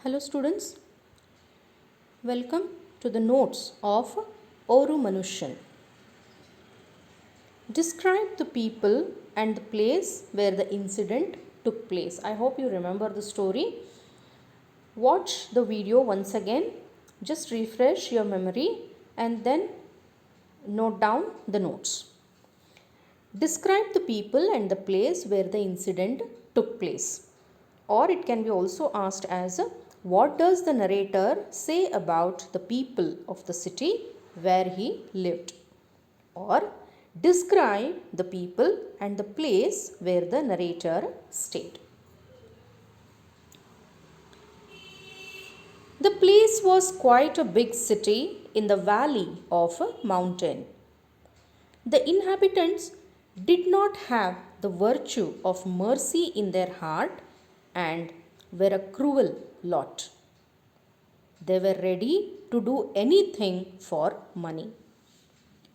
Hello students, welcome to the notes of Oru Manushyam. Describe the people and the place where the incident took place. I hope you remember the story. Watch the video once again, just refresh your memory and then note down the notes. Describe the people and the place where the incident took place. Or it can be also asked as what does the narrator say about the people of the city where he lived? Or describe the people and the place where the narrator stayed. The place was quite a big city in the valley of a mountain. The inhabitants did not have the virtue of mercy in their heart and were a cruel lot. They were ready to do anything for money.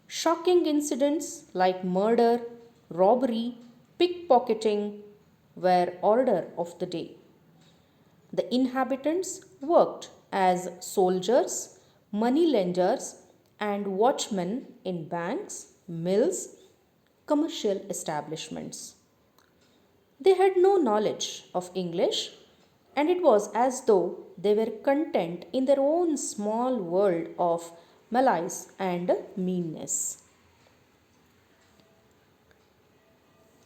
Shocking incidents like murder, robbery, pickpocketing were order of the day. The inhabitants worked as soldiers, money lenders, and watchmen in banks, mills, commercial establishments. They had no knowledge of English, and it was as though they were content in their own small world of malice and meanness.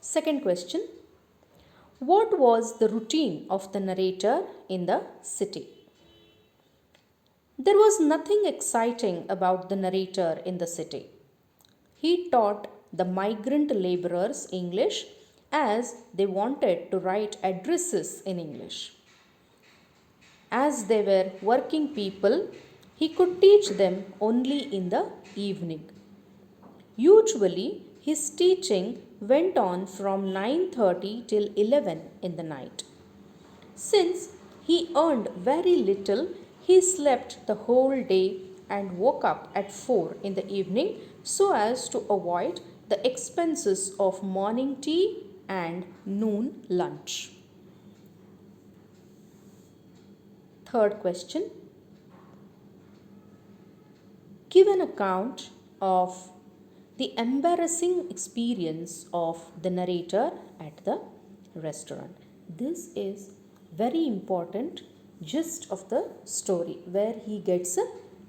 Second question: what was the routine of the narrator in the city? There was nothing exciting about the narrator in the city. He taught the migrant laborers English as they wanted to write addresses in English. As they were working people, he could teach them only in the evening. Usually, his teaching went on from 9:30 till 11 in the night. Since he earned very little, he slept the whole day and woke up at 4 in the evening so as to avoid the expenses of morning tea and noon lunch. Third question: give an account of the embarrassing experience of the narrator at the restaurant. This is very important gist of the story where he gets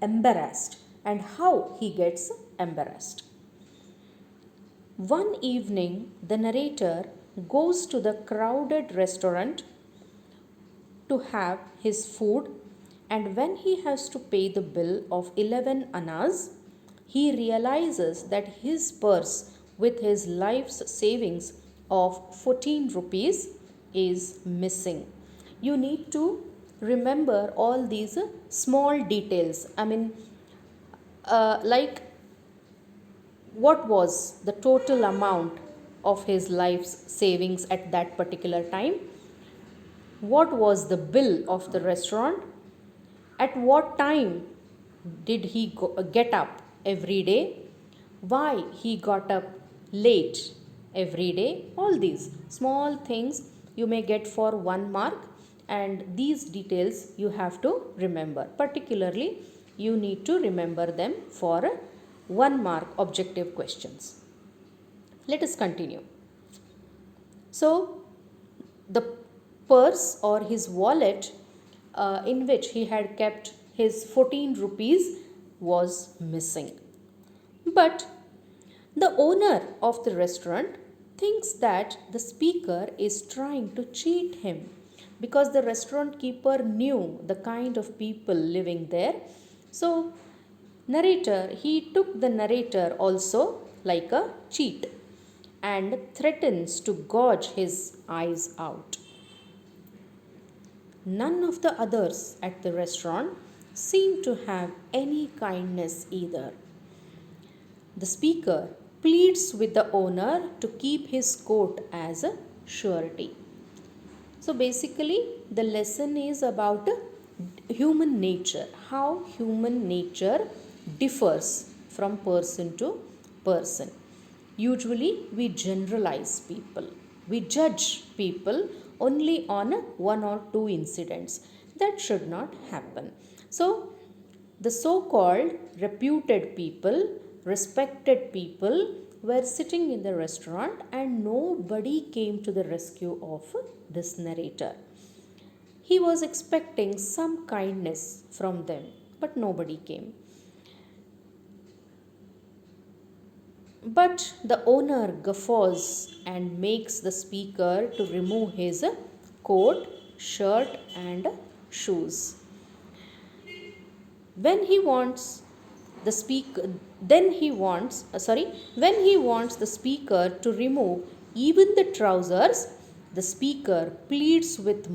embarrassed and how he gets embarrassed. One evening, the narrator goes to the crowded restaurant to have his food, and when he has to pay the bill of 11 annas, he realizes that his purse with his life's savings of 14 rupees is missing. You need to remember all these small details. Like what was the total amount of his life's savings at that particular time? What was the bill of the restaurant? At what time did he get up every day? Why he got up late every day? All these small things you may get for 1 mark, and these details you have to remember. Particularly, you need to remember them for 1 mark objective questions. Let us continue. So, the purse or his wallet in which he had kept his 14 rupees was missing. But the owner of the restaurant thinks that the speaker is trying to cheat him because the restaurant keeper knew the kind of people living there. So, he took the narrator also like a cheat and threatens to gouge his eyes out. None of the others at the restaurant seemed to have any kindness either. The speaker pleads with the owner to keep his coat as a surety. So basically, the lesson is about human nature, how human nature differs from person to person. Usually, we generalize people, we judge people only on 1 or 2 incidents. That should not happen. So, the so called reputed people, respected people, were sitting in the restaurant and nobody came to the rescue of this narrator. He was expecting some kindness from them, but nobody came. But the owner guffaws and makes the speaker to remove his coat, shirt, and shoes. When he wants the speaker, then he wants, when he wants the speaker to remove even the trousers, the speaker pleads with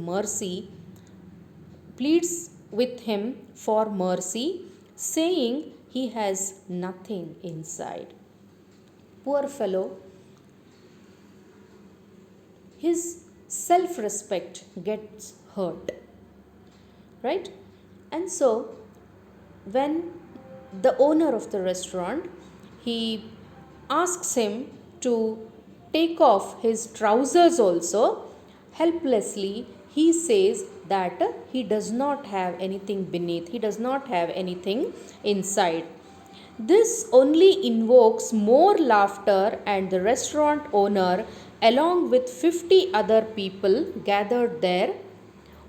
him for mercy, saying he has nothing inside. Poor fellow, his self respect gets hurt, right? And so, when the owner of the restaurant, he asks him to take off his trousers also, helplessly he says that he does not have anything beneath, he does not have anything inside. This only invokes more laughter, and the restaurant owner, along with 50 other people gathered there,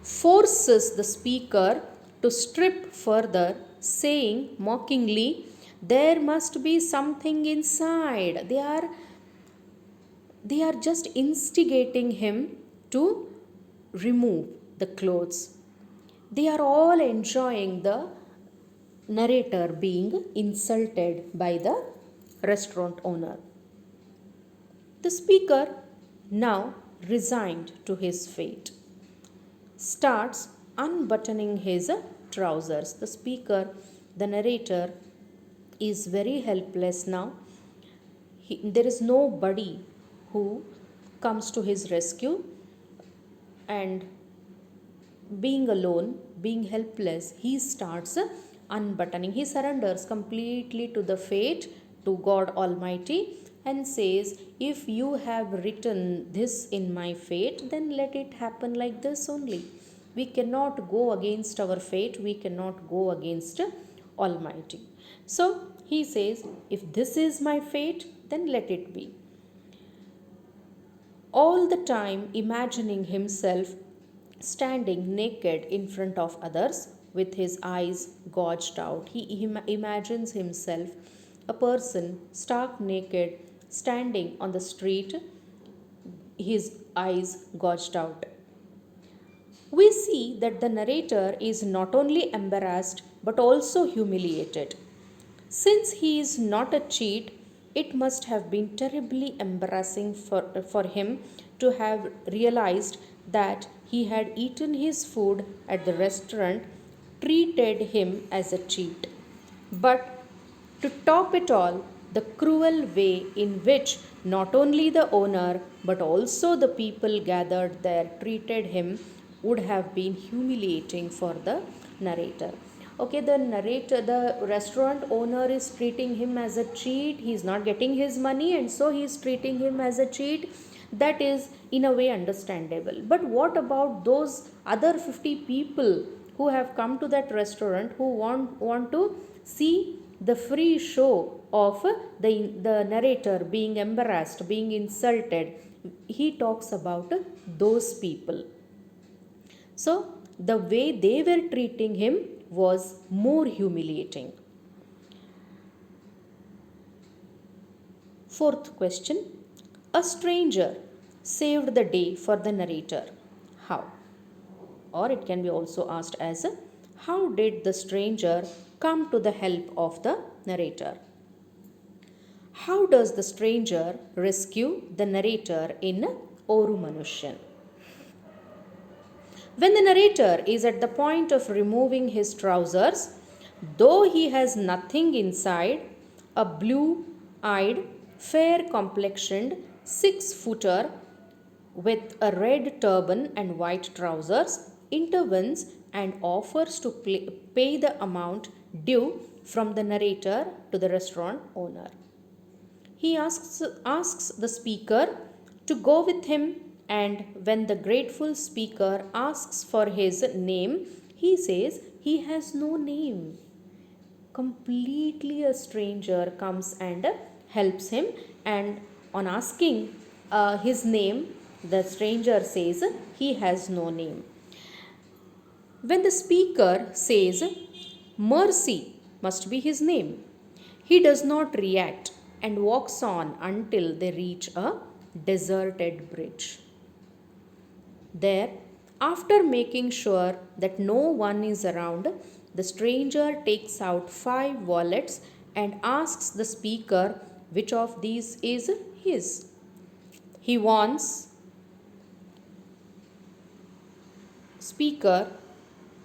forces the speaker to strip further, saying mockingly, "There must be something inside." They are just instigating him to remove the clothes. They are all enjoying the narrator being insulted by the restaurant owner. The speaker, now resigned to his fate, starts unbuttoning his trousers. The speaker, the narrator, is very helpless now. There is nobody who comes to his rescue, and being alone, being helpless, he starts unbuttoning. He surrenders completely to the fate, to God Almighty, and says, "If you have written this in my fate, then let it happen like this only. We cannot go against our fate, we cannot go against Almighty." So he says, "If this is my fate, then let it be." All the time imagining himself standing naked in front of others with his eyes gouged out. He imagines himself a person stark naked standing on the street, his eyes gouged out. We see that the narrator is not only embarrassed but also humiliated. Since he is not a cheat, it must have been terribly embarrassing for him to have realized that he had eaten his food at the restaurant, treated him as a cheat. But to top it all, the cruel way in which not only the owner but also the people gathered there treated him would have been humiliating for the narrator. Okay, the restaurant owner is treating him as a cheat. He is not getting his money, and so he is treating him as a cheat. That is in a way understandable. But what about those other 50 people who have come to that restaurant, who want to see the free show of the narrator being embarrassed, being insulted? He talks about those people. So the way they were treating him was more humiliating. Fourth question. A stranger saved the day for the narrator. How? Or it can be also asked as, how did the stranger come to the help of the narrator? How does the stranger rescue the narrator in Oru Manushyam? When the narrator is at the point of removing his trousers, though he has nothing inside, a blue-eyed, fair-complexioned 6-footer with a red turban and white trousers intervenes and offers to pay the amount due from the narrator to the restaurant owner. He asks the speaker to go with him, and when the grateful speaker asks for his name, He says he has no name. Completely a stranger comes and helps him, and on asking his name, the stranger says he has no name. When the speaker says mercy must be his name, he does not react and walks on until they reach a deserted bridge. There, after making sure that no one is around, the stranger takes out 5 wallets and asks the speaker which of these is his. He wants speaker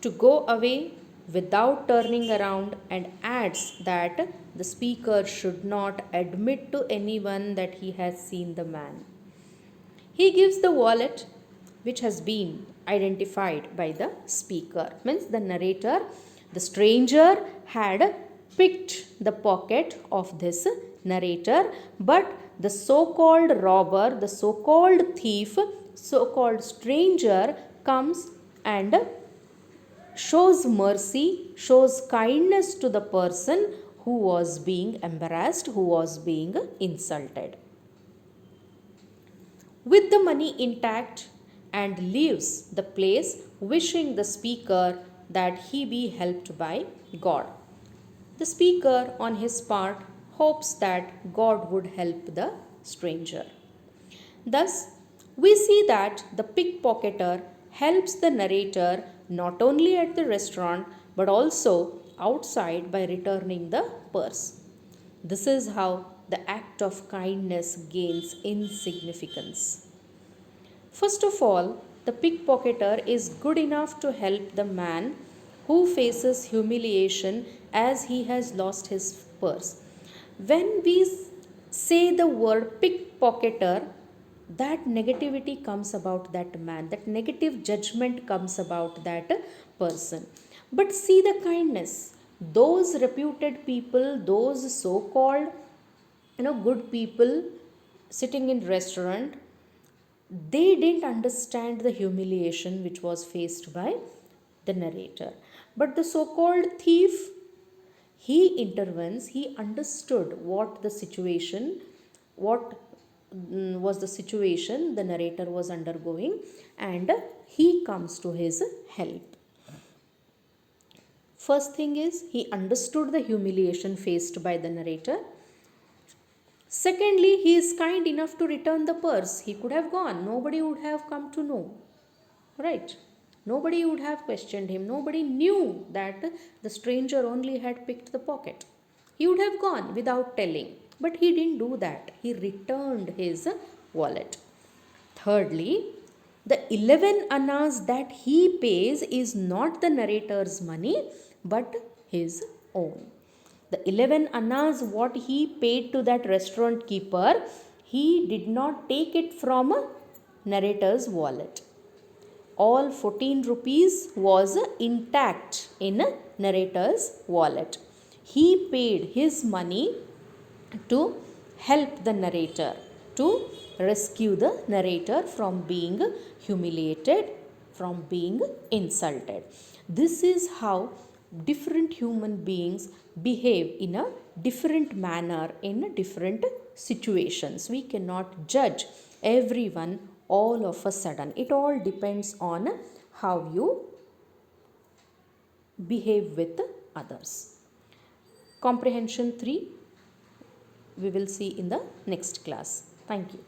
to go away without turning around, and adds that the speaker should not admit to anyone that he has seen the man. He gives the wallet which has been identified by the speaker. Means the narrator, the stranger had picked the pocket of this narrator, but the so-called robber, the so-called thief, so-called stranger comes and shows mercy, shows kindness to the person who was being embarrassed, who was being insulted. With the money intact, and leaves the place wishing the speaker that he be helped by God. The speaker, on his part, hopes that God would help the stranger. Thus, we see that the pickpocketer helps the narrator not only at the restaurant but also outside by returning the purse. This is how the act of kindness gains in significance. First of all, the pickpocketer is good enough to help the man who faces humiliation as he has lost his purse. When we say the word pickpocketer, that negativity comes about that man, that negative judgment comes about that person. But see the kindness. Those reputed people, those so-called good people sitting in restaurant, they didn't understand the humiliation which was faced by the narrator. But the so-called thief, he intervenes, he understood what the situation, what was the situation the narrator was undergoing, and he comes to his help. First thing is, he understood the humiliation faced by the narrator. Secondly, he is kind enough to return the purse. He could have gone. Nobody would have come to know. Right? Nobody would have questioned him. Nobody knew that the stranger only had picked the pocket. He would have gone without telling. But he didn't do that. He returned his wallet. Thirdly, the 11 annas that he pays is not the narrator's money but his own. The 11 annas what he paid to that restaurant keeper, he did not take it from a narrator's wallet. All 14 rupees was intact in a narrator's wallet. He paid his money to help the narrator, to rescue the narrator from being humiliated, from being insulted. This is how different human beings behave in a different manner in different situations. We cannot judge everyone all of a sudden. It all depends on how you behave with others. Comprehension 3 we will see in the next class. Thank you.